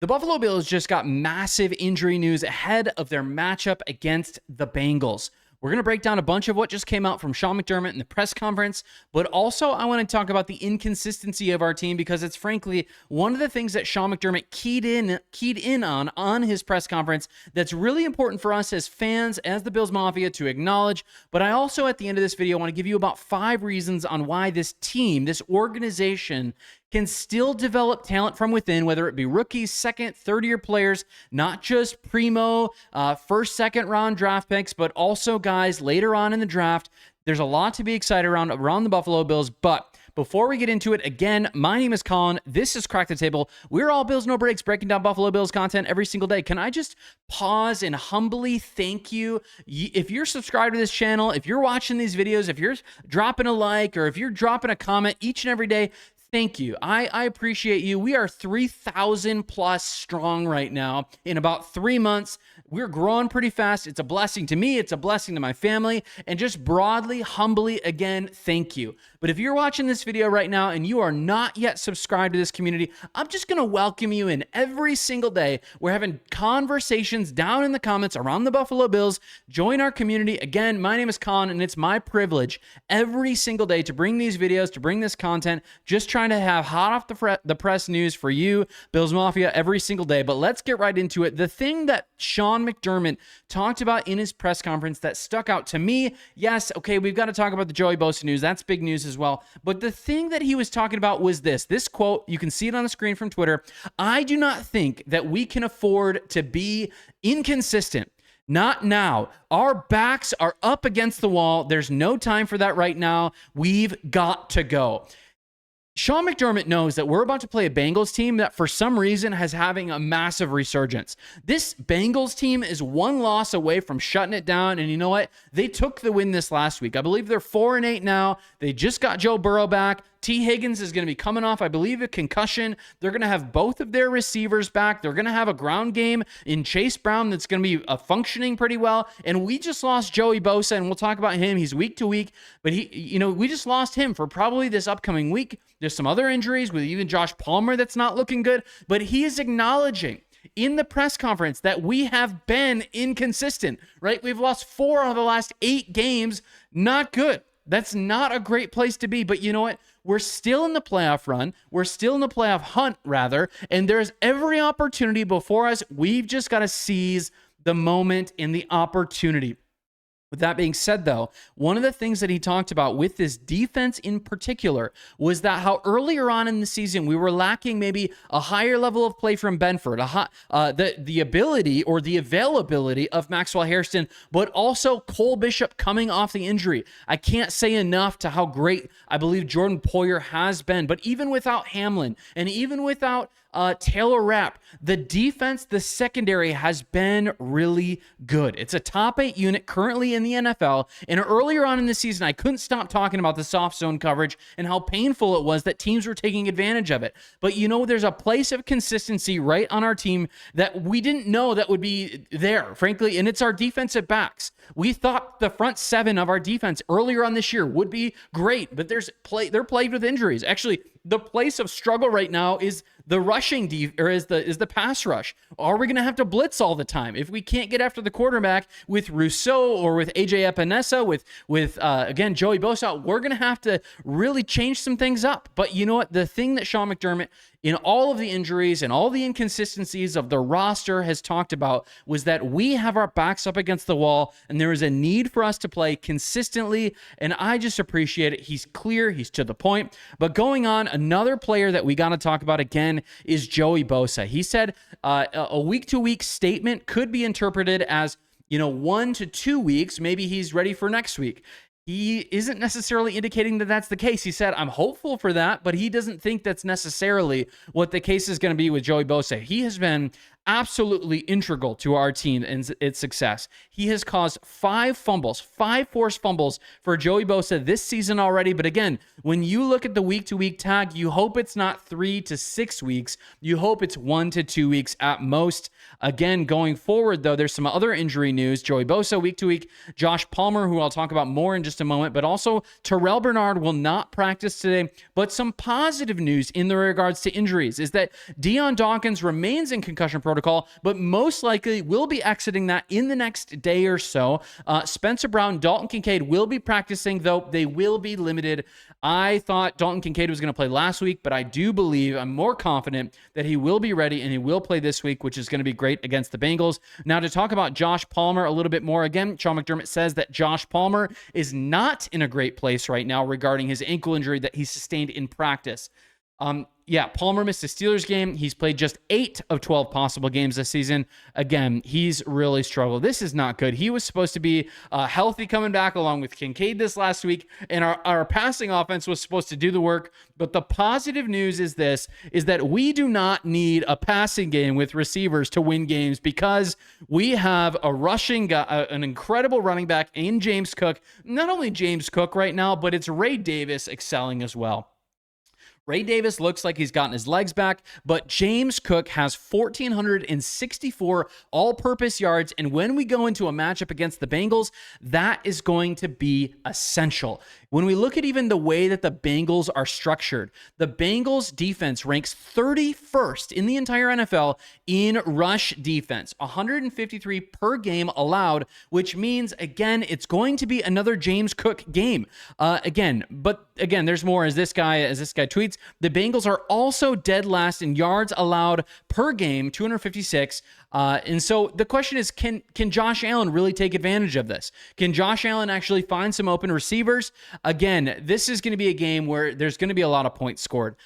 The Buffalo Bills just got massive injury news ahead of their matchup against the Bengals. We're going to break down a bunch of what just came out from Sean McDermott in the press conference, but also I want to talk about the inconsistency of our team because it's frankly one of the things that Sean McDermott keyed in on his press conference that's really important for us as fans, as the Bills Mafia to acknowledge. But I also, at the end of this video, want to give you about 5 reasons on why this team, this organization, can still develop talent from within, whether it be rookies, second, third-year players, not just primo, first, second round draft picks, but also guys later on in the draft. There's a lot to be excited around the Buffalo Bills, but before we get into it, again, my name is Colin. This is Crack the Table. We're all Bills No Breaks, breaking down Buffalo Bills content every single day. Can I just pause and humbly thank you? If you're subscribed to this channel, if you're watching these videos, if you're dropping a like, or if you're dropping a comment each and every day, thank you. I appreciate you. We are 3,000 plus strong right now. In about 3 months, we're growing pretty fast. It's a blessing to me. It's a blessing to my family. And just broadly, humbly, again, thank you. But if you're watching this video right now and you are not yet subscribed to this community, I'm just going to welcome you in every single day. We're having conversations down in the comments around the Buffalo Bills. Join our community. Again, my name is Colin, and it's my privilege every single day to bring these videos, to bring this content, just trying to have hot off the press news for you, Bills Mafia, every single day. But let's get right into it. The thing that Sean McDermott talked about in his press conference that stuck out to me, yes, okay, we've got to talk about the Joey Bosa news. That's big news as well. But the thing that he was talking about was this quote. You can see it on the screen from Twitter. "I do not think that we can afford to be inconsistent. Not now. Our backs are up against the wall. There's no time for that right now. We've got to go." Sean McDermott knows that we're about to play a Bengals team that for some reason has having a massive resurgence. This Bengals team is one loss away from shutting it down, and you know what? They took the win this last week. I believe they're 4-8 now. They just got Joe Burrow back. T. Higgins is going to be coming off, I believe, a concussion. They're going to have both of their receivers back. They're going to have a ground game in Chase Brown that's going to be functioning pretty well. And we just lost Joey Bosa, and we'll talk about him. He's week to week, but we just lost him for probably this upcoming week. There's some other injuries with even Josh Palmer that's not looking good, but he is acknowledging in the press conference that we have been inconsistent, right? We've lost 4 out of the last 8 games. Not good. That's not a great place to be, but you know what? We're still in the playoff run. We're still in the playoff hunt, rather, and there's every opportunity before us. We've just got to seize the moment and the opportunity. With that being said, though, one of the things that he talked about with this defense in particular was that how earlier on in the season we were lacking maybe a higher level of play from Benford, the ability or the availability of Maxwell Hairston, but also Cole Bishop coming off the injury. I can't say enough to how great I believe Jordan Poyer has been, but even without Hamlin and even without Taylor Rapp, the defense, the secondary has been really good. It's a top 8 unit currently in the NFL. And earlier on in the season, I couldn't stop talking about the soft zone coverage and how painful it was that teams were taking advantage of it. But you know, there's a place of consistency right on our team that we didn't know that would be there, frankly, and it's our defensive backs. We thought the front 7 of our defense earlier on this year would be great, but they're plagued with injuries. Actually, the place of struggle right now is the rushing is the pass rush. Are we going to have to blitz all the time? If we can't get after the quarterback with Rousseau or with AJ Epinesa, with again Joey Bosa, we're going to have to really change some things up. But you know what? The thing that Sean McDermott, in all of the injuries and all the inconsistencies of the roster, has talked about was that we have our backs up against the wall and there is a need for us to play consistently, and I just appreciate it. He's clear, he's to the point. But going on, another player that we got to talk about again is Joey Bosa. He said a week-to-week statement could be interpreted as 1 to 2 weeks. Maybe he's ready for next week. He isn't necessarily indicating that that's the case. He said, I'm hopeful for that, but he doesn't think that's necessarily what the case is going to be with Joey Bosa. He has been absolutely integral to our team and its success. He has caused 5 forced fumbles for Joey Bosa this season already. But again, when you look at the week-to-week tag, you hope it's not 3 to 6 weeks. You hope it's 1 to 2 weeks at most. Again, going forward, though, there's some other injury news. Joey Bosa, week-to-week. Josh Palmer, who I'll talk about more in just a moment. But also, Terrell Bernard will not practice today. But some positive news in the regards to injuries is that Deion Dawkins remains in concussion protocol, but most likely will be exiting that in the next day or so. Spencer Brown, Dalton Kincaid will be practicing, though they will be limited. I thought Dalton Kincaid was going to play last week, but I do believe, I'm more confident that he will be ready and he will play this week, which is going to be great against the Bengals. Now, to talk about Josh Palmer a little bit more, again, Sean McDermott says that Josh Palmer is not in a great place right now regarding his ankle injury that he sustained in practice. Palmer missed the Steelers game. He's played just 8 of 12 possible games this season. Again, he's really struggled. This is not good. He was supposed to be healthy coming back along with Kincaid this last week, and our passing offense was supposed to do the work. But the positive news is that we do not need a passing game with receivers to win games, because we have a rushing guy, an incredible running back in James Cook. Not only James Cook right now, but it's Ray Davis excelling as well. Ray Davis looks like he's gotten his legs back, but James Cook has 1,464 all-purpose yards, and when we go into a matchup against the Bengals, that is going to be essential. When we look at even the way that the Bengals are structured, the Bengals defense ranks 31st in the entire NFL in rush defense, 153 per game allowed, which means, again, it's going to be another James Cook game. Again, there's more as this guy tweets. The Bengals are also dead last in yards allowed per game, 256. And so the question is, can Josh Allen really take advantage of this? Can Josh Allen actually find some open receivers? Again, this is going to be a game where there's going to be a lot of points scored.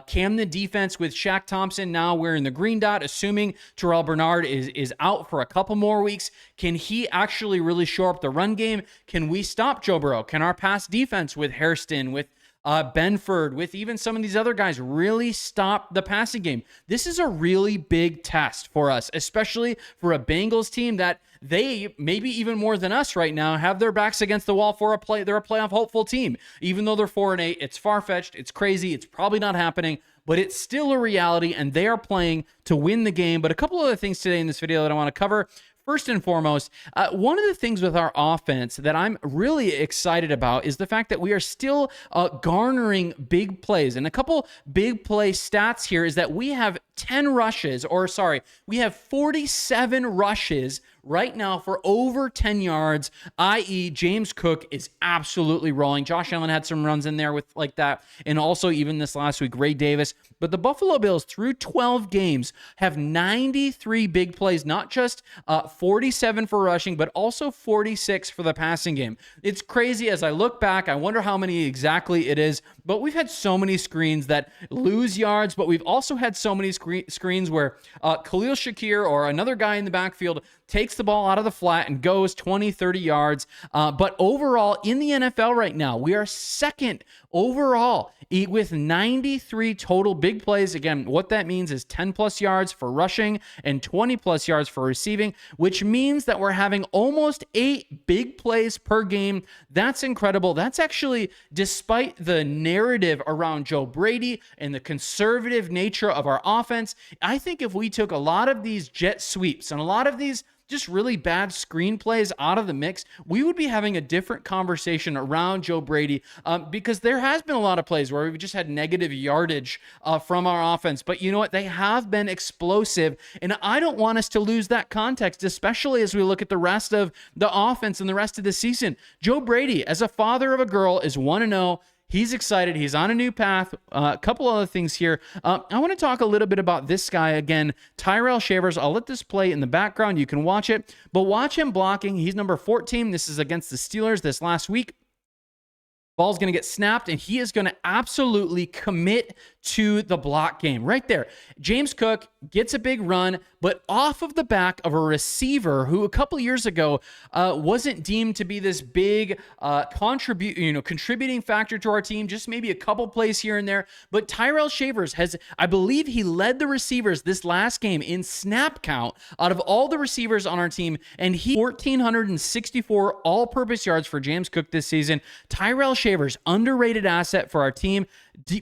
Can the defense with Shaq Thompson now wearing the green dot, assuming Terrell Bernard is out for a couple more weeks, can he actually really shore up the run game? Can we stop Joe Burrow? Can our pass defense with Hairston, with Benford, with even some of these other guys, really stop the passing game? This is a really big test for us, especially for a Bengals team that they, maybe even more than us right now, have their backs against the wall for they're a playoff hopeful team. Even though they're 4-8, it's far-fetched, it's crazy, it's probably not happening, but it's still a reality, and they are playing to win the game. But a couple other things today in this video that I want to cover. First and foremost, one of the things with our offense that I'm really excited about is the fact that we are still garnering big plays. And a couple big play stats here is that we have 47 rushes right now for over 10 yards, i.e. James Cook is absolutely rolling. Josh Allen had some runs in there with like that, and also even this last week, Ray Davis. But the Buffalo Bills, through 12 games, have 93 big plays, not just 47 for rushing, but also 46 for the passing game. It's crazy. As I look back, I wonder how many exactly it is, but we've had so many screens that lose yards, but we've also had so many screens where Khalil Shakir or another guy in the backfield takes the ball out of the flat and goes 20, 30 yards. But overall, in the NFL right now, we are second overall with 93 total big plays. Again, what that means is 10 plus yards for rushing and 20 plus yards for receiving, which means that we're having almost 8 big plays per game. That's incredible. That's actually despite the narrative around Joe Brady and the conservative nature of our offense. I think if we took a lot of these jet sweeps and a lot of these just really bad screenplays out of the mix, we would be having a different conversation around Joe Brady, because there has been a lot of plays where we've just had negative yardage from our offense. But you know what? They have been explosive, and I don't want us to lose that context, especially as we look at the rest of the offense and the rest of the season. Joe Brady, as a father of a girl, is 1-0. He's excited. He's on a new path. A couple other things here. I want to talk a little bit about this guy again, Tyrell Shavers. I'll let this play in the background. You can watch it, but watch him blocking. He's number 14. This is against the Steelers this last week. Ball's going to get snapped, and he is going to absolutely commit to the block game right there. James Cook gets a big run, but off of the back of a receiver who a couple years ago wasn't deemed to be this big contributing factor to our team, just maybe a couple plays here and there. But Tyrell Shavers has, I believe he led the receivers this last game in snap count out of all the receivers on our team, and he 1,464 all-purpose yards for James Cook this season. Tyrell Shavers, underrated asset for our team,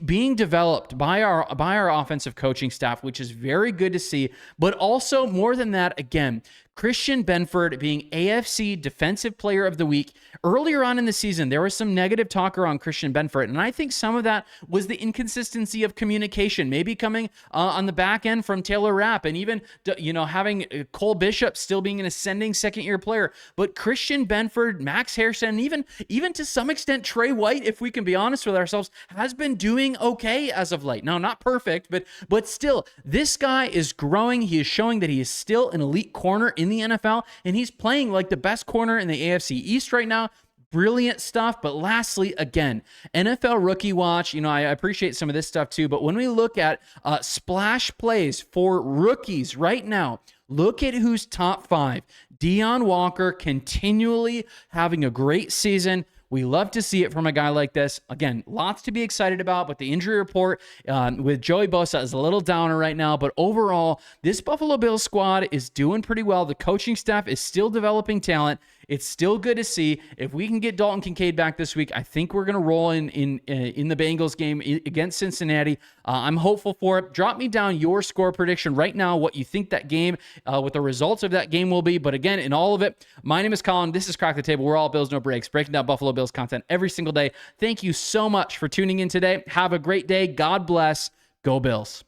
being developed by our offensive coaching staff, which is very good to see. But also, more than that, again, Christian Benford being AFC Defensive Player of the Week. Earlier on in the season, there was some negative talk around Christian Benford, and I think some of that was the inconsistency of communication, maybe coming on the back end from Taylor Rapp, and even having Cole Bishop still being an ascending second-year player. But Christian Benford, Max Harrison, and even to some extent Trey White, if we can be honest with ourselves, has been doing okay as of late. Now, not perfect, but still, this guy is growing. He is showing that he is still an elite corner in the NFL, and he's playing like the best corner in the AFC East right now. Brilliant stuff. But lastly, again, NFL Rookie Watch, I appreciate some of this stuff too, but when we look at splash plays for rookies right now, look at who's top 5. Deion Walker continually having a great season. We love to see it from a guy like this. Again, lots to be excited about, but the injury report with Joey Bosa is a little downer right now. But overall, this Buffalo Bills squad is doing pretty well. The coaching staff is still developing talent. It's still good to see. If we can get Dalton Kincaid back this week, I think we're going to roll in the Bengals game against Cincinnati. I'm hopeful for it. Drop me down your score prediction right now, what you think that game, what the results of that game will be. But again, in all of it, my name is Colin. This is Crack the Table. We're all Bills, no breaks, breaking down Buffalo Bills content every single day. Thank you so much for tuning in today. Have a great day. God bless. Go Bills.